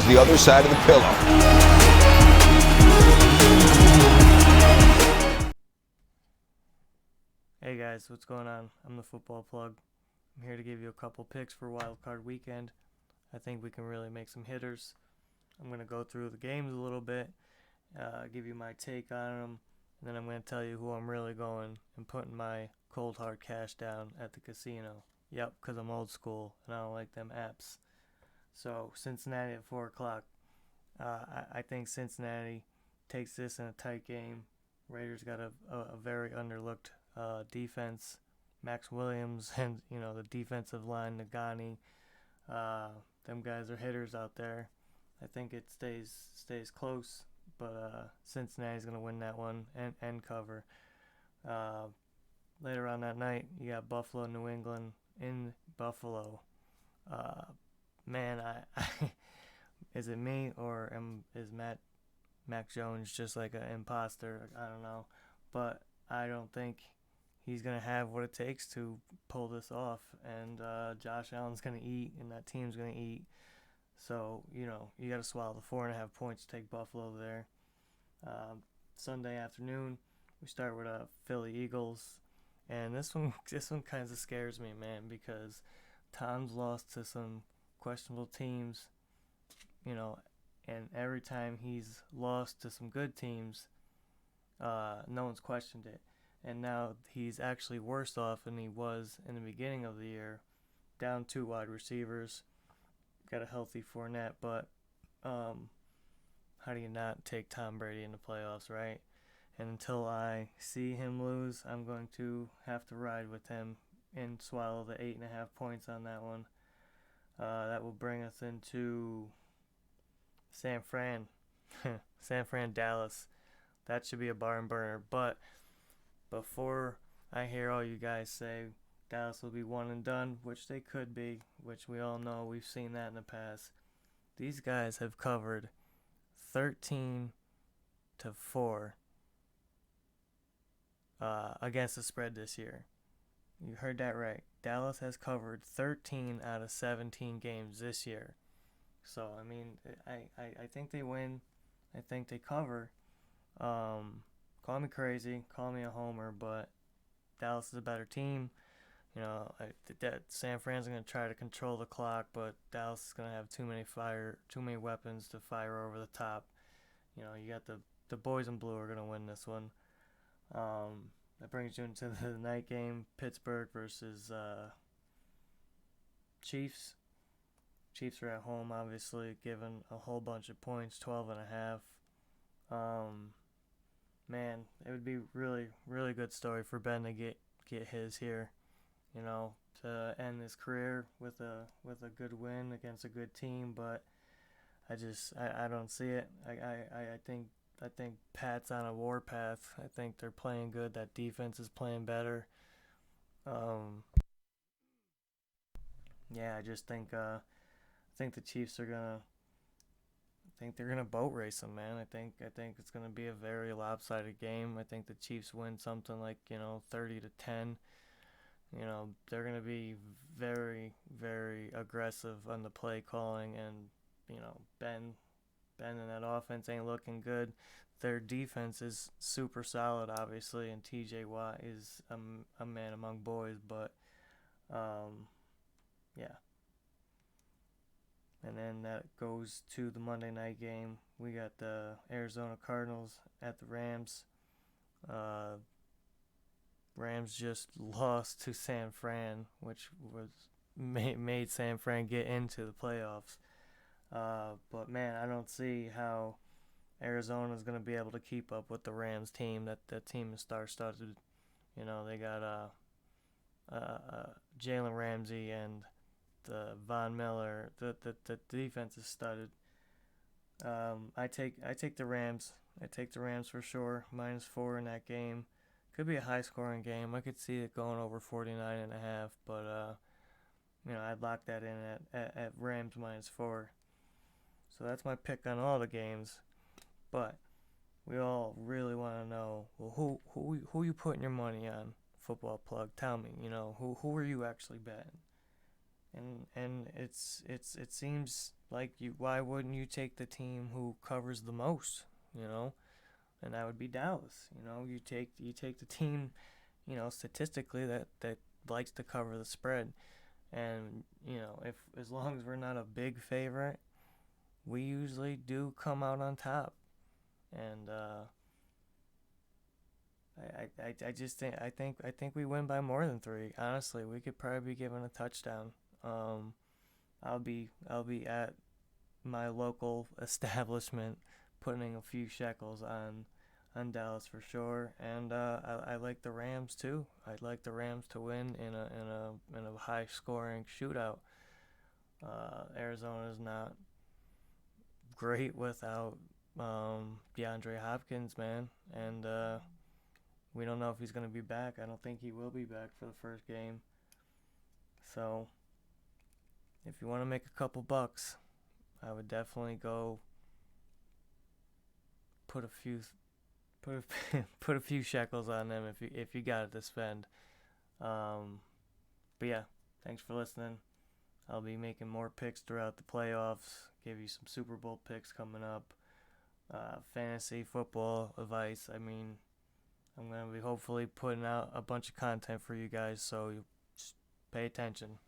the other side of the pillow. Hey guys, what's going on? I'm the Football Plug. I'm here to give you a couple picks for Wild Card Weekend. I think we can really make some hitters. I'm going to go through the games a little bit, give you my take on them, and then I'm going to tell you who I'm really going and putting my cold hard cash down at the casino. Yep, because I'm old school and I don't like them apps. So Cincinnati at 4 o'clock. I think Cincinnati takes this in a tight game. Raiders got a very underlooked defense. Max Williams and the defensive line, Nagani. Them guys are hitters out there. I think it stays close, but Cincinnati's gonna win that one and cover. Later on that night, you got Buffalo, New England in Buffalo. Man, I is it me or is Mac Jones just like an imposter? I don't know, but I don't think he's going to have what it takes to pull this off, and Josh Allen's going to eat, and that team's going to eat. So, you got to swallow the 4.5 points to take Buffalo there. Sunday afternoon, we start with Philly Eagles, and this one kind of scares me, man, because Tom's lost to some questionable teams, and every time he's lost to some good teams, no one's questioned it. And now he's actually worse off than he was in the beginning of the year. Down 2 wide receivers. Got a healthy Fournette, but how do you not take Tom Brady in the playoffs, right? And until I see him lose, I'm going to have to ride with him and swallow the 8.5 points on that one. That will bring us into San Fran. San Fran, Dallas. That should be a barn burner, but before I hear all you guys say Dallas will be one and done, which they could be, which we all know, we've seen that in the past. These guys have covered 13-4 against the spread this year. You heard that right. Dallas has covered 13 out of 17 games this year. So, I mean, I think they win. I think they cover. Call me crazy, call me a homer, but Dallas is a better team. San Fran's going to try to control the clock, but Dallas is going to have too many weapons to fire over the top. You got the boys in blue are going to win this one. That brings you into the night game, Pittsburgh versus Chiefs. Chiefs are at home, obviously, given a whole bunch of points, 12.5. Man, it would be really, really good story for Ben to get his here, to end his career with a good win against a good team. But I don't see it. I think Pat's on a warpath. I think they're playing good. That defense is playing better. Yeah, I just think the Chiefs are gonna. I think they're gonna boat race them, man. I think it's gonna be a very lopsided game. I think the Chiefs win something like 30-10. They're gonna be very, very aggressive on the play calling, and Ben and that offense ain't looking good. Their defense is super solid, obviously, and T.J. Watt is a man among boys, but yeah. And then that goes to the Monday night game. We got the Arizona Cardinals at the Rams. Rams just lost to San Fran, which made San Fran get into the playoffs. But man, I don't see how Arizona is going to be able to keep up with the Rams team. That team is star-studded. They got Jalen Ramsey and the Von Miller. The defense is studded. I take the Rams. I take the Rams for sure. -4 in that game. Could be a high-scoring game. I could see it going over 49.5, but I'd lock that in at Rams -4. So that's my pick on all the games. But we all really want to know, well, who you putting your money on? Football Plug. Tell me, who are you actually betting? and it seems like you why wouldn't you take the team who covers the most, you know? And that would be Dallas. You take the team, statistically that likes to cover the spread. And, if as long as we're not a big favorite, we usually do come out on top. And I just think we win by more than three. Honestly, we could probably be given a touchdown. Um, I'll be at my local establishment putting a few shekels on Dallas for sure. And I like the Rams too. I'd like the Rams to win in a high scoring shootout. Arizona's not great without DeAndre Hopkins, man, and we don't know if he's gonna be back. I don't think he will be back for the first game. So if you want to make a couple bucks, I would definitely go put a few put put a few shekels on them if you got it to spend. Um, but yeah, thanks for listening. I'll be making more picks throughout the playoffs. Give you some Super Bowl picks coming up. Fantasy football advice. I mean, I'm gonna be hopefully putting out a bunch of content for you guys, so you just pay attention.